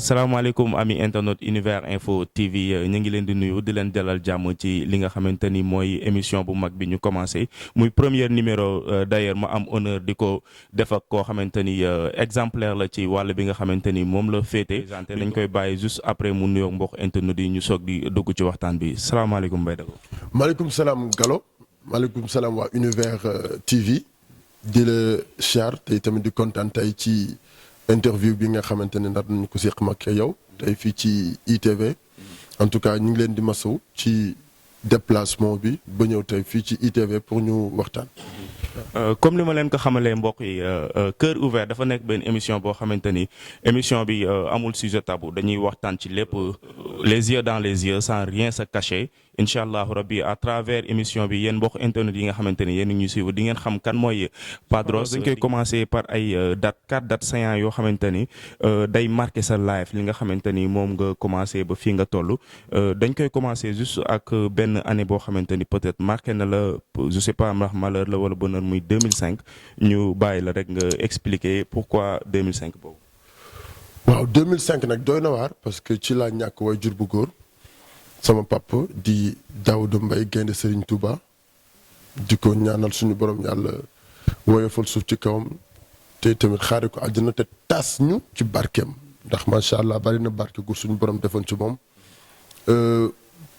salaamaaleykum ami internet Univers Info TV ñu ngi leen di nuyu di leen dalal jàmm ci li nga xamante ni mooy émission bu mag bi ñu commencé muy premier numéro d'ailleurs ma am honneur di ko def ak koo xamante ni exemplaire la ci wàll bi nga xamante ni moom la féete. dañ koy bàyyi juste après mu nuyoo mbokk internet yi ñu soog di dugg ci waxtaan bi salaamaaleykum Mbaye Dago. maaleykum salaam Gallo maaleykum salaam waa Univers TV di la char tey tamit di kontaan tey ci. interview bi nga xamante ne ndax nañu ko séq mag yow tey fii ci ITV en tout cas ñu ngi leen di masaw ci déplacement bi ba ñëw tey fii ci ITV pour ñu waxtaan. comme li ma leen ko xamalee mbokk yi Cœur Ouvert dafa nekk benn émission boo xamante ni émission bi amul sujet tabou dañuy waxtaan ci lépp les yeux dans les yeux sans rien se cacher incha allahu rabbi à travers émission bi yéen mbokk internet yi nga xamante ni yéen ñu suivre di ngeen xam kan mooy Padros. dañ koy commencer par ay quatre dates saillantes yoo xamante ni day marqué sa life li nga xamante ni moom nga commencé ba fii nga toll dañ koy commencer juste ak benn année boo xamante ni peut-être marqué na la je sais pas ndax malheur la wala bonheur muy 2005 ñu bàyyi la rek nga expliquer pourquoi 2005 boobu. waaw 2005 nag doy na waar parce que ci laa ñàkk way jur bu góor sama papa di Daouda Mbaye gaynde Serigne Touba di ko ñaanal suñu borom yàlla woyofal suuf ci kawam te tamit xaare ko àjjana te tas ñu ci barkeem ndax macha allah bari na barke gur suñu borom defoon ci moom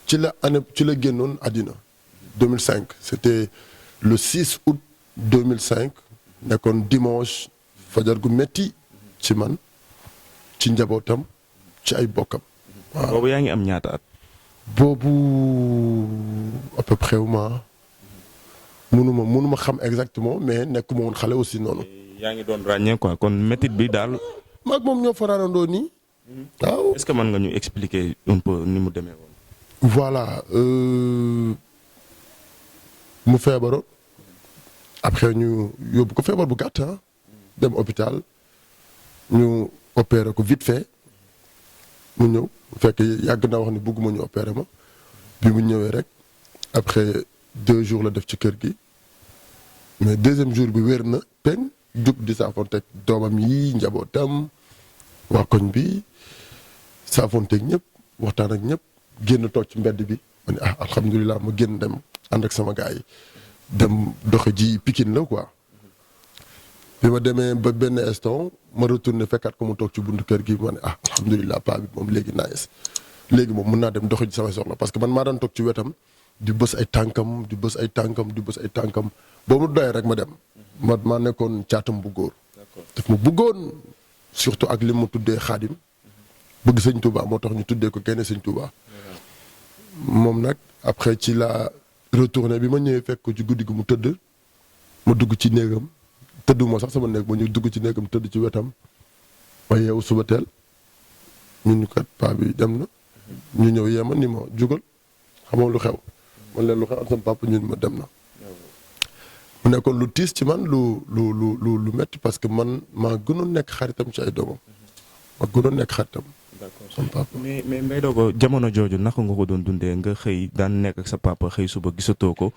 ci la génnoon àddina 2005 c'était le 6 août 2005 nekkoon dimanche fajar gu metti ci man ci njabootam ci ay bokkam. waaw boobu yaa ngi am ñaata at. boobu à peu près mënuma xam exactement mais nekkuma woon xale aussi noonu. yaa ngi doon ràññee quoi kon métit bi daal. maag moom ñoo faraarandoo nii. waaw est-ce que mën nga ñu expliquer un peu ni mu demee woon. voilà mu feebaroon après ñu yóbbu ko feebar bu gàtt dem hôpital ñu opéré ko vite fait mu ñëw fekk yàgg naa wax ni bëgguma ñu opéré ma bi mu ñëwee rek après 2 jours la def ci kër gi mais 2e jour bi wér na peñ jug di saafonteeg doomam yi njabootam waa koñ bi saafonteeg ñëpp waxtaan ak ñëpp génn toog ci mbedd bi ma ne alhamdulilah ma génn dem ànd ak sama gars yi dem doxe ji Pikine la quoi bi ma demee ba benn instant ma retourné fekkaat ko mu toog ci buntu kër gi ma ne alhamdulilah paa bi moom léegi nice léegi moom mën naa dem doxe ji samay soxla parce que man maa daan toog ci wetam di bës ay tànkam di bës ay tànkam ba mu doyee rek ma dem maa nekkoon caatam bu góor daf ma bëggoon surtout ak li mu tuddee xaadim bëgg sëñ Touba moo tax ñu tuddee ko génne sëñ Touba moom nag après ci la retourné bi ma ñëwee fekk ko ci guddi gi mu tëdd ma dugg ci néegam tëdduma sax sama néeg ba ñu dugg ci néegam tëdd ci wetam ma yeewu suba teel ñun ñu kat paa bi dem na ñu ñëw yeema ni ma jugal xamoo lu xew man leen lu xew ak sama papa ñun ma dem na mu nekkoon lu tiis ci man lu metti parce que man maa gënoon nekk xaritam ci ay doomam maa gënoon nekk xaritam sama papa. mais Mbaye Dago jamono jooju naka nga ko doon dundee nga xëy daan nekk ak sa papa xëy suba gisatoo ko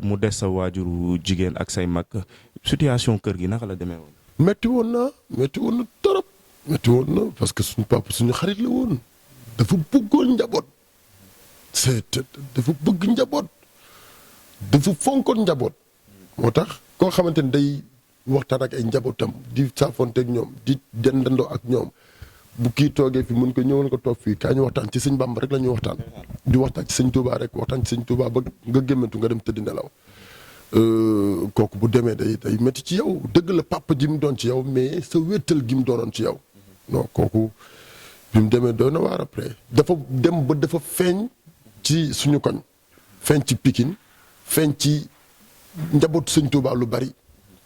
mu des sa waajuru jigéen ak say mag situation kër gi naka la demee woon. metti woon na torop metti woon na parce que suñu papa suñu xarit la woon dafa bëggoon njaboot dafa bëgg njaboot dafa fonkoon njaboot moo tax koo xamante ni day waxtaan ak ay njabootam di saafonteeg ñoom di dendandoo ak ñoom bu kii toogee fi mun ko ñëwal ko toog fii kaa ñu waxtaan ci sëñ Bamba rek la ñuy waxtaan di waxtaan ci sëñ Touba rek waxtaan ci sëñ Touba ba nga gémmantu nga dem tëdd nelaw kooku bu demee day métti ci yow dëgg la papa ji mu doon ci yow mais sa wéttal gi mu doonoon ci yow non kooku bi mu demee doon na waar après dafa dem ba dafa feeñ ci suñu koñ feeñ ci Pikine feeñ ci njabootu sëñ Touba lu bari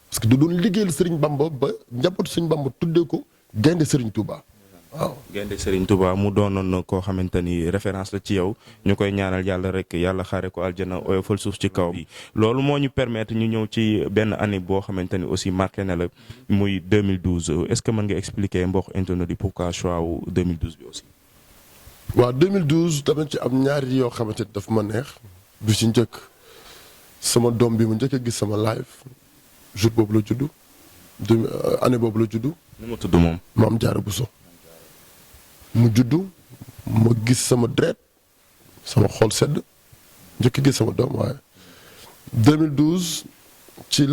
parce que da doon liggéeyal Serigne Bamba ba njabootu sëñ Bamba tuddee ko gaynde Serigne Touba waaw. gaynde Serigne Touba mu doonoon koo xamante ni référence la ci yow ñu koy ñaanal yàlla rek yàlla xaare ko aljana oyofal suuf ci kaw bi loolu moo ñu permettre ñu ñëw ci benn année boo xamante ni aussi marqué na la muy 2012 est-ce que mën nga expliquer mbokk internet yi pourquoi choix wu 2012 bi aussi. waaw 2012 dama ci am ñaari yoo xamante ni daf ma neex bi ci njëkk sama doom bi mu njëkk a gis sama live jour boobu la juddu année boobu la juddu. nu mu tudd moom. Maam Jaara Buso mu juddu ma gis sama deret sama xol sedd njëkk a gis sama doom waaye 2012 ci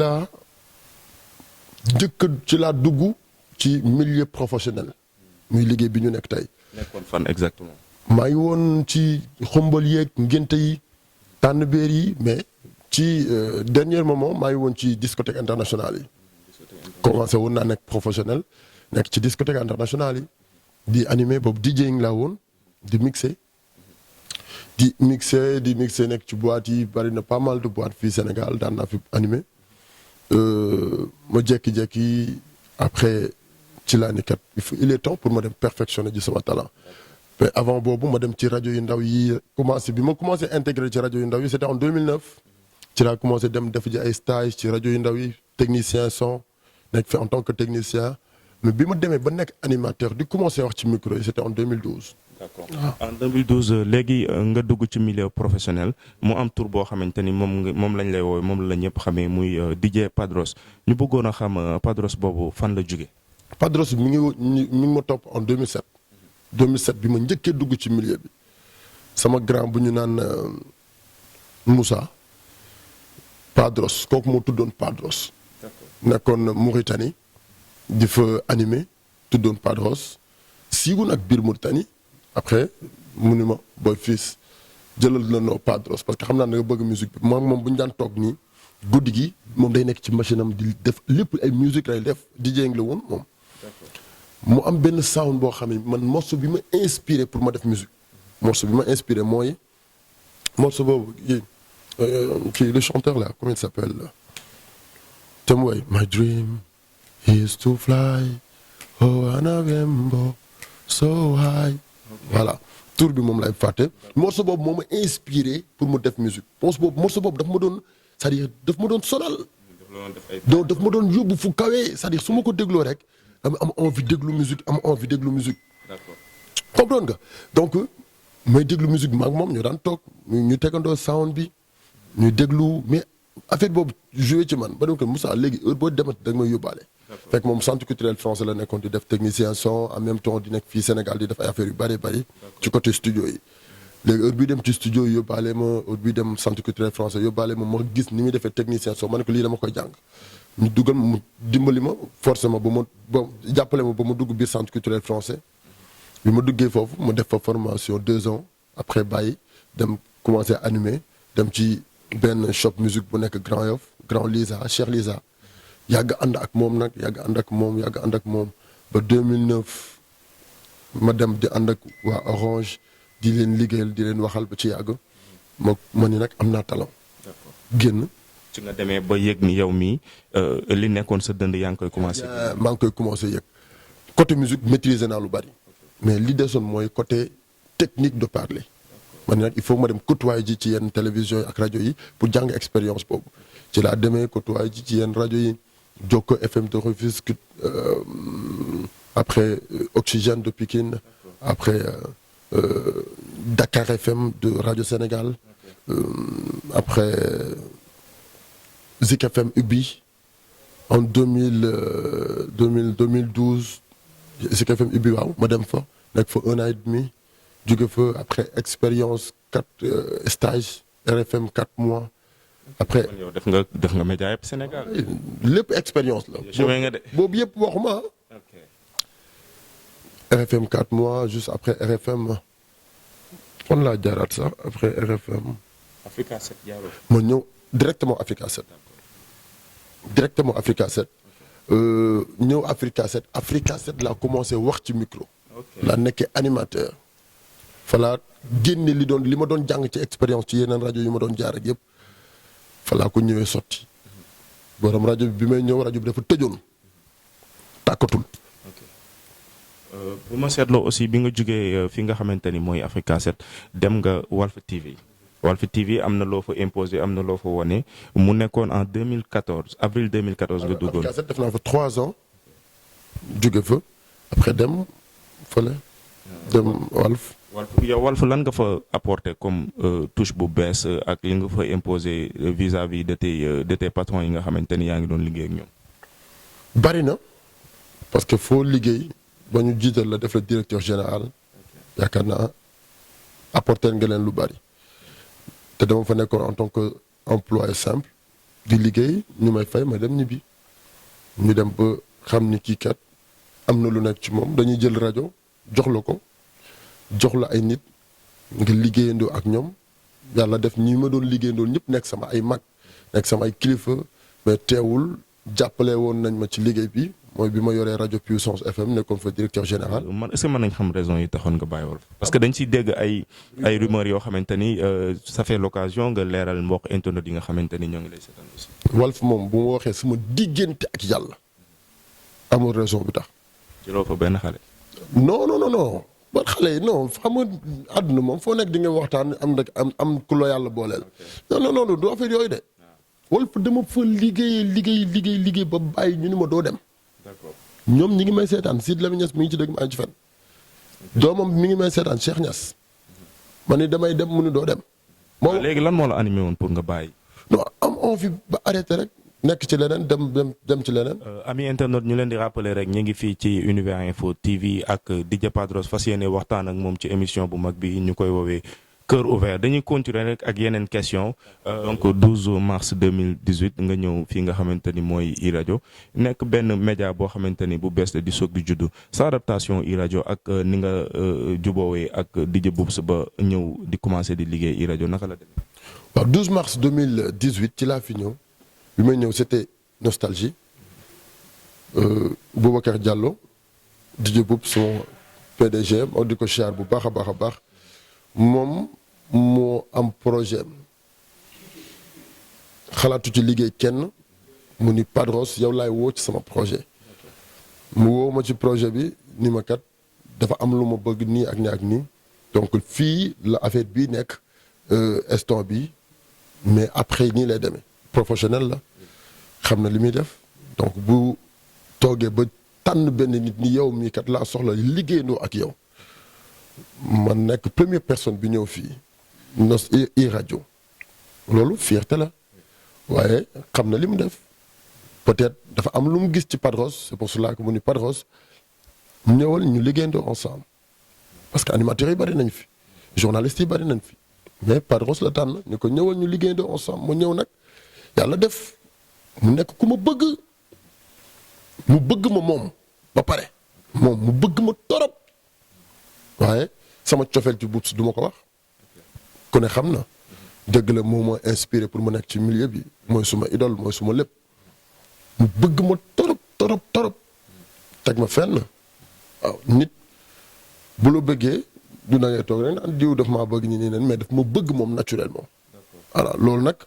laa dugg ci milieu professionnel muy liggéey bi ñu nekk tey. nekkoon fan exactement. maa ngi woon ci xombal yeeg ngénte yi tànn béer yi mais ci dernier moment maa ngi woon ci discothèque internationale yi. commencé woon naa nekk professionnel nekk ci discothèque internationale yi di animé boobu DJing laa woon di mixé nekk ci boîte yi bari na pas mal de boîte fii Sénégal daan naa fi animé ma jékki-jékki après ci laa ni kat il est temps pour ma dem perfectionner ji sama talent. mais avant boobu ma dem ci rajo yu ndaw yi bi ma commencé intégré ci rajo yu ndaw yi c'était en 2009 ci laa commencé dem def ji ay stage ci rajo yu ndaw yi technicien son nekk fi en tant que technicien mais bi ma demee ba nekk animateur di commencé wax ci micro yi c'était en 2012. d'accord en 2012 léegi nga dugg ci milieu professionnel mu am tur boo xamante ni moom lañ lay woowe moom la ñëpp xamee muy DJ Padros ñu bëggoon a xam Padros boobu fan la jóge. Padros mi ngi ma topp en 2007. 2007 bi ma njëkkee dugg ci milieu bi sama grand bu ñu naan Moussa Padros kooku moo tuddoon Padros. nekkoon Mauritanie di fa animé tuddoon Padros siigu nag biir Mauritanie après mu ni ma booy fils jëlal la noo Padros parce que xam naa ne nga bëgg musique bi moom bu ñu daan toog nii guddi gi moom day nekk ci machine am di def lépp ay musique lay def DJing la woon moom. mu am benn sound boo xam ne man morceau bi ma inspiré pour ma def musique morceau bi ma inspiré mooy morceau boobu kii le chanteur là comment il s'appelle te mooy my dream is to fly oh Anavembo so high voilà tour bi moom lay fàtte morceau boobu moo ma inspiré pour mu def musique morceau boobu daf ma doon c'est-à-dire daf ma doon sonal donc daf ma doon yóbbu fu kawee c'est-à-dire su ma ko dégloo rek am envie déglu musique d'accord comprendre nga donc may déglu musique bi maag moom ñoo daan toog ñu tegandoo sound bi ñu déglu mais affaire boobu joué ci man ba dem ko Moussa léegi heure boo demati da nga may yóbbaale fekk moom centre culturel français la nekkoon di def technicien son en même temps di nekk fii Sénégal di def ay affaires yu bari ci côté studio yi léegi heure bii dem ci studio yi yóbbaale ma heure bii dem centre culturel français yóbbaale ma gis ni muy defee technicien son ma ne ko lii dama koy jàng ñu dugal mu dimbali ma forcément ba jàppale ma ba ma dugg biir centre culturel français bi ma duggee foofu ma def fa formation 2 ans après bàyyi dem commencé animer dem ci benn shop musique bu nekk Grand Yoff Grand Lisa Cheikh Lisa yàgg ànd ak moom nag yàgg ànd ak moom ba 2009 ma dem di ànd ak waa Orange di leen liggéeyal di leen waxal ba ci yàgg ma ni nag am naa talent génn. ci nga demee ba yëg ni yow mii li nekkoon sa dënd yaa ngi koy commencé. maa ngi koy commencé yëg côté musique maîtriser naa lu bari mais li desoon mooy côté technique de parler man nag il faut ma dem côtoyer ji ci yenn télévision yi ak rajo yi pour jàng expérience boobu ci laa demee côtoyer ji ci yenn rajo yi Jokko FM de Rufisque après Oxygène de Pikine après Dakar FM de Radio Sénégal après Zik FM Ubi en 2012 Zik FM Ubi waaw ma dem fa nekk fa 1 an et demi jóge fa après expérience 4 stages RFM 4 mois après. yow def nga média yëpp Sénégal. lépp expérience la. boobu yëpp waxuma RFM 4 mois juste après RFM fan laa jaaraat sax après RFM. Africa 7 jaaroo. ma ñëw directement Africa 7. ñëw Africa 7 Africa 7 laa commencé wax ci micro. laa nekkee animateur. falaa génne li ma doon jàng ci expérience ci yeneen rajo yu ma doon jaar ak yëpp falaa ko ñëwee sotti. borom rajo bi may ñëw rajo bi dafa tëjoon tàkkatul. bu ma seetloo aussi bi nga jógee fi nga xamante ni mooy Africa 7 dem nga Walf TV. Walf TV am na loo fa imposé am na loo fa wane mu nekkoon en 2014 avril 2014 nga duggoon. Africa 7 def naa fa 3 ans jóge fa après dem fële dem Walf. yow Walf lan nga fa apporter comme touche bu bees ak li nga fa imposer vis-à-vis de tes patrons yi nga xamante ni yaa ngi doon liggéey ak ñoom. bari na parce que foo liggéey ba ñu jiital la def la directeur général yaakaar naa apporter nga leen lu bari te dama fa nekkoon en tant que employé simple di liggéey ñu may fay ma dem ñibbi ñu dem ba xam ni kii kat am na lu nekk ci moom dañuy jël rajo jox la ko jox la ay nit nga liggéeyandoo ak ñoom yàlla def ñi ma doon liggéeyandoo ñëpp nekk sama ay mag nekk sama ay kilifa mais teewul jàppale woon nañ ma ci liggéey bi mooy bi ma yoree rajo Puissance FM nekkoon fa directeur général. man est-ce que mën nañ xam raison yi taxoon nga bàyyi Walf parce que dañ ciy dégg ay rumeurs yoo xamante ni ça fait l'occasion nga leeral mbokk internet yi nga xamante ni ñoo ngi lay seetaan aussi. Walf moom bu ma waxee sama diggante ak yàlla amul raison bi tax. jëloo fa benn xale. non ba xale yi non xam nga àdduna moom foo nekk di nga waxtaan am ku la yàlla booleel. non du affaire yooyu de. Walf dama fa liggéey ba bàyyi ñu ni ma doo dem. d'accord ñoom ñi ngi may seetaan Sidy Lamine Niass mi ngi ci dëgg maa ngi ci fen doomam mi ngi may seetaan Cheikh Niass ma ni damay dem mu ni doo dem. moom léegi lan moo la animé woon pour nga bàyyi. non am envie ba arrêté rek nekk ci leneen dem ci leneen. ami internet ñu leen di rappeler rek ñu ngi fii ci Univers Info TV ak DJ Padros fas yéene waxtaan ak moom ci émission bu mag bi ñu koy woowee Cœur Ouvert dañuy continuer rek ak yeneen question donc 12 mars 2018 nga ñëw fii nga xamante ni mooy iRadio nekk benn média boo xamante ni bu bees la di soog di juddu sa adaptation iRadio ak ni nga juboowee ak DJ Boubs ba ñëw di commencer di liggéey iRadio naka la demee. waaw 12 mars 2018 ci laa fi ñëw bi may ñëw c'était nostalgie Boubacar Diallo DJ Boubs sama PDG moo di ko siyaar bu baax a baax moom moo am projet xalaatu ci liggéey kenn mu ni Padros yow laay woo ci sama projet mu woo ma ci projet bi ni ma kat dafa am lu ma bëgg nii ak nii ak nii donc fii la affaire bii nekk instant bi mais après nii lay demee professionnel la xam na li muy def donc bu toogee ba tànn benn nit ni yow mii kat laa soxla liggéeyandoo ak yow man nekk première personne bi ñëw fii iRadio loolu fierté la waaye xam na li mu def peut-être dafa am lu mu gis ci Padros c'est pour cela que mu ni Padros ñëwal ñu liggéeyandoo ensemble parce que animateurs yi bari nañ fi journalistes yi bari nañ fi mais Padros la tànn ñu ko ñëwal ñu liggéeyandoo ensemble mu ñëw nag yàlla def mu nekk ku ma bëgg mu bëgg ma moom ba pare moom mu bëgg ma torop waaye sama cofeel ci Boubs du ma ko wax ku ne xam na dëgg la moom moo inspiré pour mu nekk ci milieu bi mooy suma idole mooy suma lépp mu bëgg ma torop teg ma fenn waaw nit bu la bëggee du na ngay toog rek naan diw daf maa bëgg ñi nii nen mais daf ma bëgg moom naturellement voilà loolu nag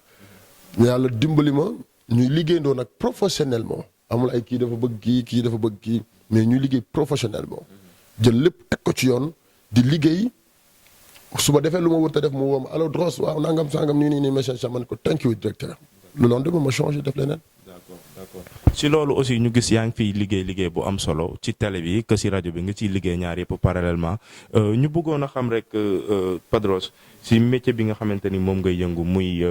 yàlla dimbali ma ñuy liggéeyandoo nag professionnellement amul ay kii dafa bëgg kii dafa bëgg kii mais ñuy liggéey professionnellement jël lépp teg ko ci yoon di liggéey su ma defee lu ma wër te def mu woo ma allo Dros waaw nangam sangam nii message man ko thank you directeur le lendemain ma changé def leneen. d'accord ci loolu aussi ñu gis yaa ngi fiy liggéey bu am solo ci télé bi que si rajo bi nga ciy liggéey ñaar yëpp parallèlement ñu bëggoon a xam rek Padros si métier bi nga xamante ni moom ngay yëngu muy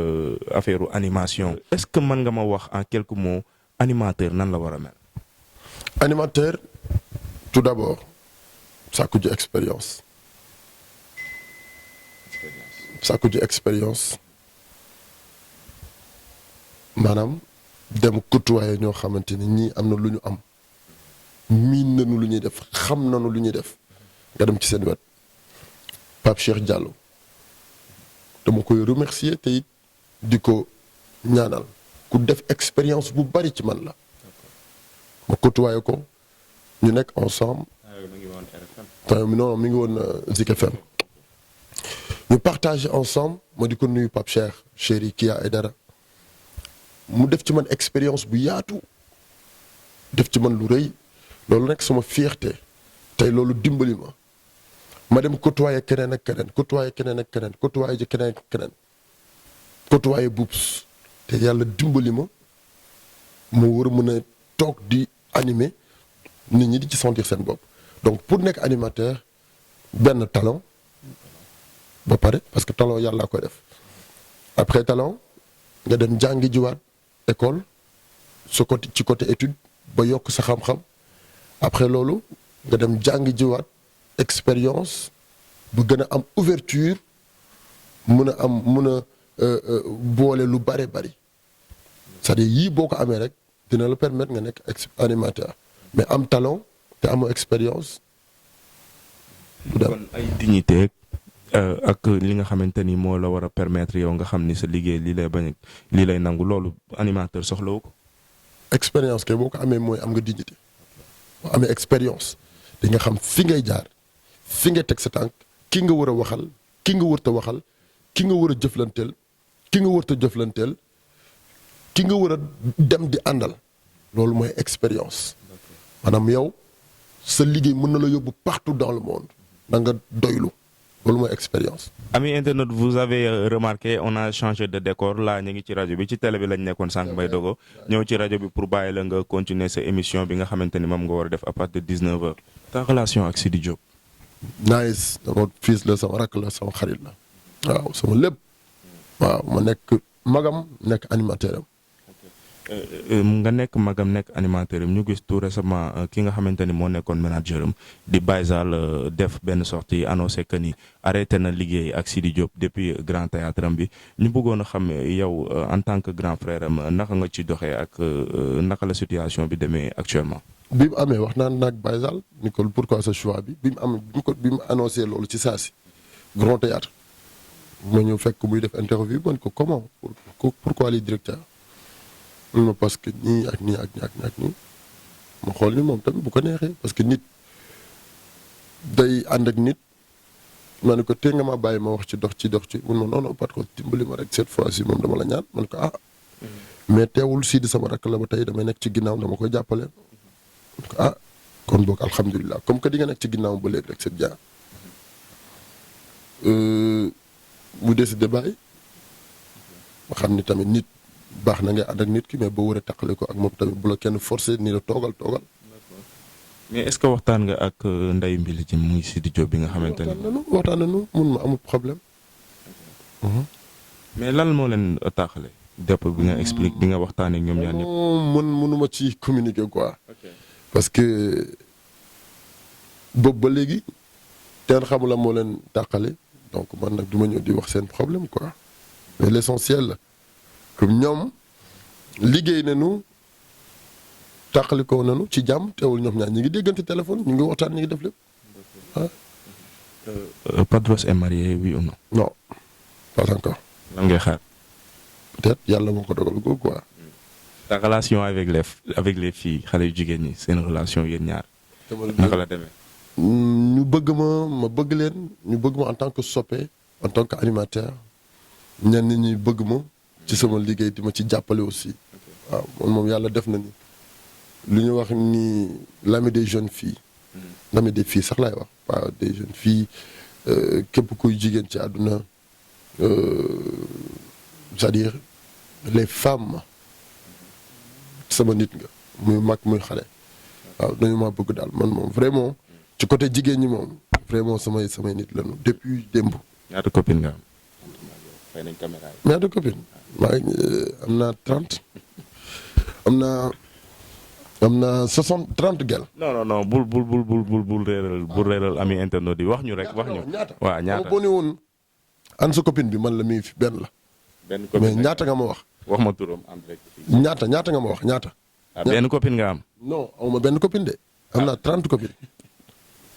affaire animation. est-ce que mën nga ma wax en quelques mots animateur nan la war a mel. animateur tout d'abord sàkku ji expérience maanaam dem côtoyer ñoo xamante ni ñii am na lu ñu am miin nañu lu ñuy def xam nañu lu ñuy def nga dem ci seen wet Pape Cheikh Diallo dama koy remercier te it di ko ñaanal ku def expérience bu bari ci man la ma côtoyer ko ñu nekk ensemble non mi ngi woon Zik FM ñu partager ensemble ma di ko nuyu Pape Cheikh chéri Kia ay dara mu def ci man expérience bu yaatu def ci man lu rëy loolu nekk sama fierté tey loolu dimbali ma dem côtoyer keneen ak keneen côtoyer Boubs te yàlla dimbali ma war a mën a toog di animer nit ñi di ci sentir seen bopp donc pour nekk animateur benn talent ba pare parce que talent yàlla koy def après talent nga dem jàngi jiwaat école ci côté étude ba yokk sa xam-xam après loolu nga dem jàngi jiwaat expérience bu gën a am ouverture mun a boole lu bare bari c'est-à-dire yii boo ko amee rek dina la permettre nga nekk animateur mais am talent te amoo expérience. kon ay dignité ak li nga xamante ni moo la war a permettre yow nga xam ni sa liggéey lii lay nangu loolu animateur soxlawu ko. expérience kay boo ko amee mooy am nga dignité boo amee expérience di nga xam fi ngay jaar fi ngay teg sa tànk ki nga war a waxal ki nga wërta waxal ki nga war a jëflanteel ki nga wërta jëflanteel ki nga war a dem di àndal loolu mooy expérience maanaam yow sa liggéey mën na la yóbbu partout dans le monde da nga doylu loolu mooy expérience. Amis internautes, vous avez remarqué on a changé de décor là ñu ngi ci rajo bi ci télé bi lañ nekkoon sànq Mbaye Dogo ñëw ci rajo bi pour bàyyi la nga continuer sa émission bi nga xamante ni moom nga war a def à partir de 19h. ta relation ak Sidy Diop. nice sama fils la sama rakk la sama xarit la waaw sama lépp waaw ma nekk magam nekk animateur am. nga nekk magam nekk animateur am ñu gis tout récemment ki nga xamante ni moo nekkoon manager am di Baysal def benn sortie annoncé que ni arrêté na liggéey ak Sidy Diop depuis grand théâtre am bi ñu bëggoon a xam yow en tant que grand frère am naka nga ci doxee ak naka la situation bi demee actuellement. bi mu amee wax naan naag Baysal ni ko pourquoi ce choix bi bi mu annoncé loolu ci saa si grand théâtre ma ñëw fekk muy def interview man ko comment pourquoi les directeurs. parce que nii ak nii ak nii ak nii ak nii ma xool ni moom tamit bu ko neexee parce que nit day ànd ak nit ma ne ko tee nga ma bàyyi ma wax ci dox ci mun ma non parce que dimbali ma rek cette fois ci moom dama la ñaan ma ne ko mais teewul Sidy sama rakk la ba tey damay nekk ci ginnaaw dama koy jàppale ma ne ko kon boog alhamdulilah comme que di nga nekk ci ginnaaw ba léegi rek c'est bien bu décidé bàyyi ma xam ni tamit nit baax na ngay ànd ak nit ki mais boo war a taqale ko ak moom tamit bu la kenn forcé ni la toogal. mais est-ce que waxtaan nga ak Ndeye Mbili ci muy Sidy Diop bi nga xamante ne. waxtaan nañu mun ma amul problème. mais lan moo leen tàqale. dépp bi nga explique bi nga waxtaanee ñoom ñaar ñëpp. mënuma ci communiquer quoi. parce que boobu ba léegi kenn xamula moo leen tàqale donc man nag du ma ñëw di wax seen problème quoi mais l'essentiel la. comme ñoom liggéey nañu tàqalikoo nañu ci jàmm teewul ñoom ñaar ñi ngi déggante téléphone ñu ngi waxtaan ñu ngi def lépp Padros est marié oui ou non. non pas encore. lan ngay xaar. peut-être yàlla moo ko dogal ko quoi. ta relation avec les filles xale yu jigéen ñi seen relation yéen ñaar. naka la demee. ñu bëgg ma bëgg leen ñu bëgg ma en tant que soppe en tant que animateur ñenn ñi bëgg ma. ci sama liggéey di ma ci jàppale aussi waaw man moom yàlla def na ni lu ñu wax ni l'ami des jeunes filles l'ami des filles sax laay wax pas des jeunes filles képp kuy jigéen ci àdduna c'est-à-dire les femmes sama nit nga muy mag muy xale waaw dañu maa bëgg daal man moom vraiment ci côté jigéen ñi moom vraiment samay nit lañu depuis démb. ñaata copine nga am. fay nañ caméra yi. ñaata copine maa ngi am naa 30 am naa 60 30 gel. non bul réeral ami internaute yi wax ñu rek wax ñu. ñaata waaw ñaata boo ne woon an sa copine bi man la mi ngi fi benn la. benn copine mais ñaata nga ma wax. wax ma turam en direct. ñaata nga ma wax ñaata. benn copine nga am. non awma benn copine de. am naa 30 copines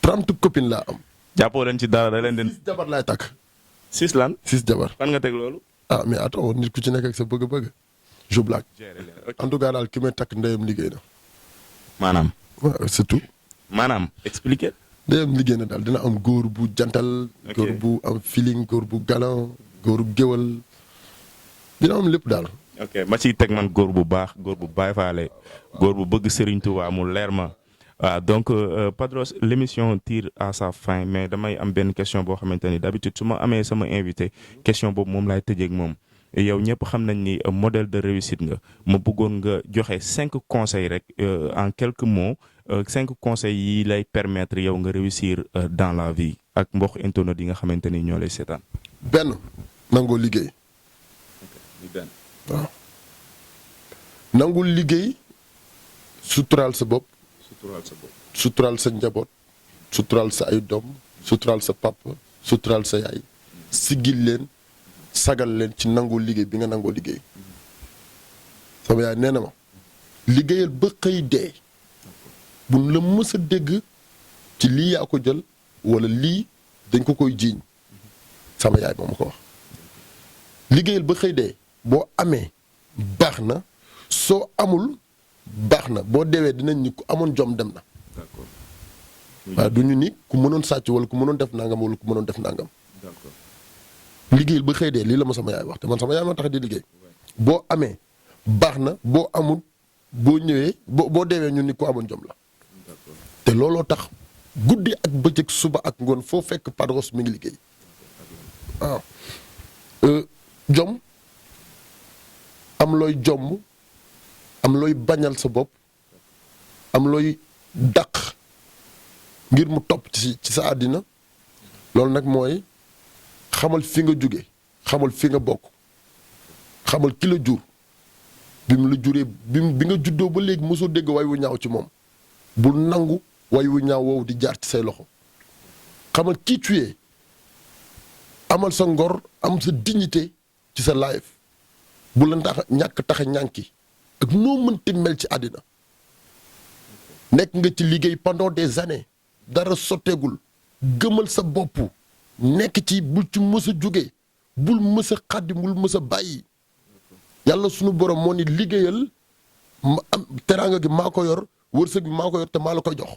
30 copines laa am. jàppoo leen ci dara da leen den. 6 jabar laay takk. 6 lan. 6 jabar. fan nga teg loolu. mais attends nit ku ci nekk ak sa bëgg-bëgg. je blague. en tout cas daal ki may takk ndeyam liggéey na. maanaam. waaw c'est tout. maanaam expliquer. ndeyam liggéey na daal dina am góor bu jantal. góor bu am feeling góor bu galant góor bu géwal dina am lépp daal. ok ma ciy teg man góor bu baax góor bu Baay Faale góor bu bëgg Serigne Touba mu leer ma. waaw donc Padros l'émission tire à sa fin mais damay am benn question boo xamante ni d'habitude su ma amee sama invité question boobu moom laay tëjee ak moom yow ñëpp xam nañ ni modèle de réussite nga ma bëggoon nga joxe 5 conseils rek en quelques mots 5 conseils yi lay permettre yow nga réussir dans la vie ak mbokk internautes yi nga xamante ni ñoo lay seetaan. benn nangoo liggéey waaw nangul liggéey suturaal sa bopp suturaal sa njaboot suturaal sa ay doom suturaal sa papa suturaal sa yaay siggil leen sagal leen ci nangoo liggéey bi nga nangoo liggéey sama yaay nee na ma liggéeyal ba xëy dee buñ la mës a dégg ci lii yaa ko jël wala lii dañ ko koy jiiñ sama yaay moom ma ko wax liggéeyal ba xëy dee boo amee baax na soo amul baax na boo deewee dinañ ni ku amoon jom dem na waaye du ñu ni ku mënoon sàcc wala ku mënoon def nangam wala ku mënoon def nangam liggéeyal ba xëy dee lii la ma sama yaay wax te man sama yaay ma tax di liggéey boo amee baax na boo amul boo ñëwee boo deewee ñun ni ku amoon jom la te looloo tax guddi ak bëccëg suba ak ngoon foo fekk Padros mi ngi liggéey waaw jom am looy jomm am looy bañal sa bopp am looy dàq ngir mu topp ci sa àddina loolu nag mooy xamal fi nga jóge xamal fi nga bokk xamal ki la jur bi mu la juree bi nga juddoo ba léegi mosoo dégg way wu ñaaw ci moom bul nangu way wu ñaaw woowu di jaar ci say loxo xamal qui tu es amal sa ngor am sa dignité ci sa life bu la ñàkk taxa ñànki ak noo mënti mel ci àddina nekk nga ci liggéey pendant des années dara sotteegul gëmal sa bopp nekk ci bul ci mës a jóge bul mës a xaddi bul mës a bàyyi yàlla sunu borom moo ni liggéeyal ma am teraanga gi maa ko yor wërsëg bi maa ko yor te maa la koy jox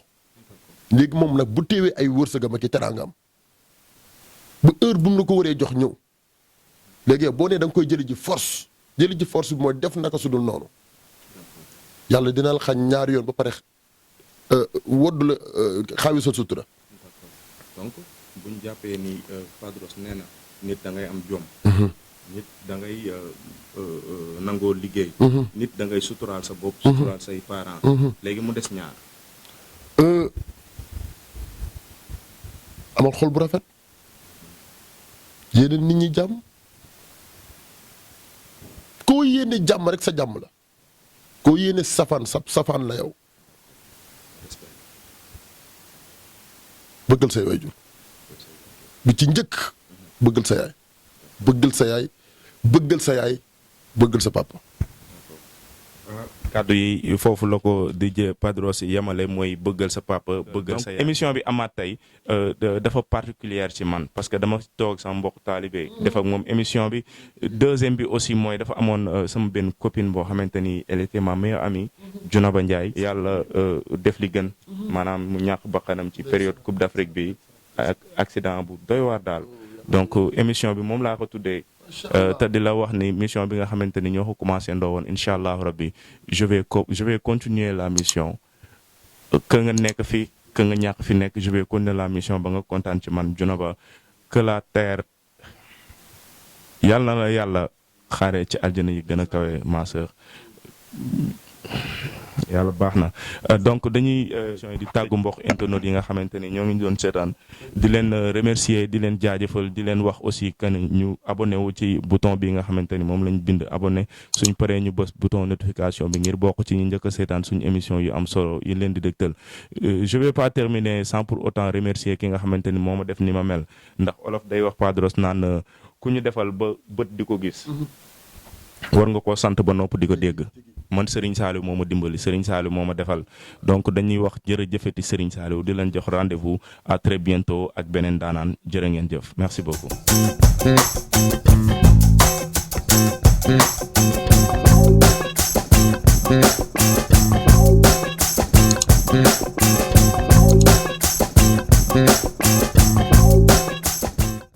léegi moom nag bu téewee ay wërsëgam ak i teraangam ba heure bu mu la ko waree jox ñëw léegi boo nee da nga koy jëli ji force bi mooy def naka su dul noonu yàlla dina la xañ ñaari yoon ba pare wodd la xaawi sa sutura. donc bu ñu jàppee ni Padros nee na nit da ngay am jom. nit da ngay nangoo liggéey. nit da ngay suturaal sa bopp. suturaal say parents. léegi mu des ñaar. amal xol bu rafet yéene nit ñi jàmm koo yéene jàmm rek sa jàmm la koo yéene safaan safaan la yow bëggal say waajur bi ci njëkk bëggal sa yaay bëggal sa yaay bëggal sa yaay bëggal sa papa. kàddu yi foofu la ko DJ Padros yemale mooy bëggal sa papa bëggal sa yaay. émission bi amaat tey dafa particulière ci man parce que dama toog sama mbokk taalibe def ak moom émission bi deuxième bi aussi mooy dafa amoon sama benn copine boo xamante ni elle était ma meilleure amie Diounaba Ndiaye yàlla def li gën maanaam mu ñàkk bakkanam ci période Coupe d'Afrique bi ak accident bu doy waar daal donc émission bi moom laa ko tuddee te di la wax ni mission bi nga xamante ni ñoo ko commencé ndoo woon incha allah rabbi je vais continuer la mission que nga nekk fi que nga ñàkk fi nekk je vais continuer la mission ba nga kontaan ci man Diounaba que la terre yàlla na la yàlla xaaree ci aljana yi gën a kawe ma sœur yàlla baax na donc dañuy di tàggu mbokk internautes yi nga xamante ni ñoo ngi doon seetaan di leen remercier di leen jaajëfal di leen wax aussi que ñu abonné wu ci bouton bi nga xamante ni moom lañ bind abonné suñ paree ñu bës bouton notification bi ngir bokk ci ñu njëkk a seetaan suñu émission yu am solo yi leen di dëgtal je vais pas terminer sans pour autant remercier ki nga xamante ni moo ma def ni ma mel ndax olof day wax Padros naan ku ñu defal ba bët di ko gis war nga koo sant ba nopp di ko dégg man Serigne Saliou moo ma dimbali Serigne Saliou moo ma defal donc dañuy wax jërëjëfeti Serigne Saliou di leen jox rendez-vous à très bientôt ak beneen daanaan jërë ngeen jëf merci beaucoup.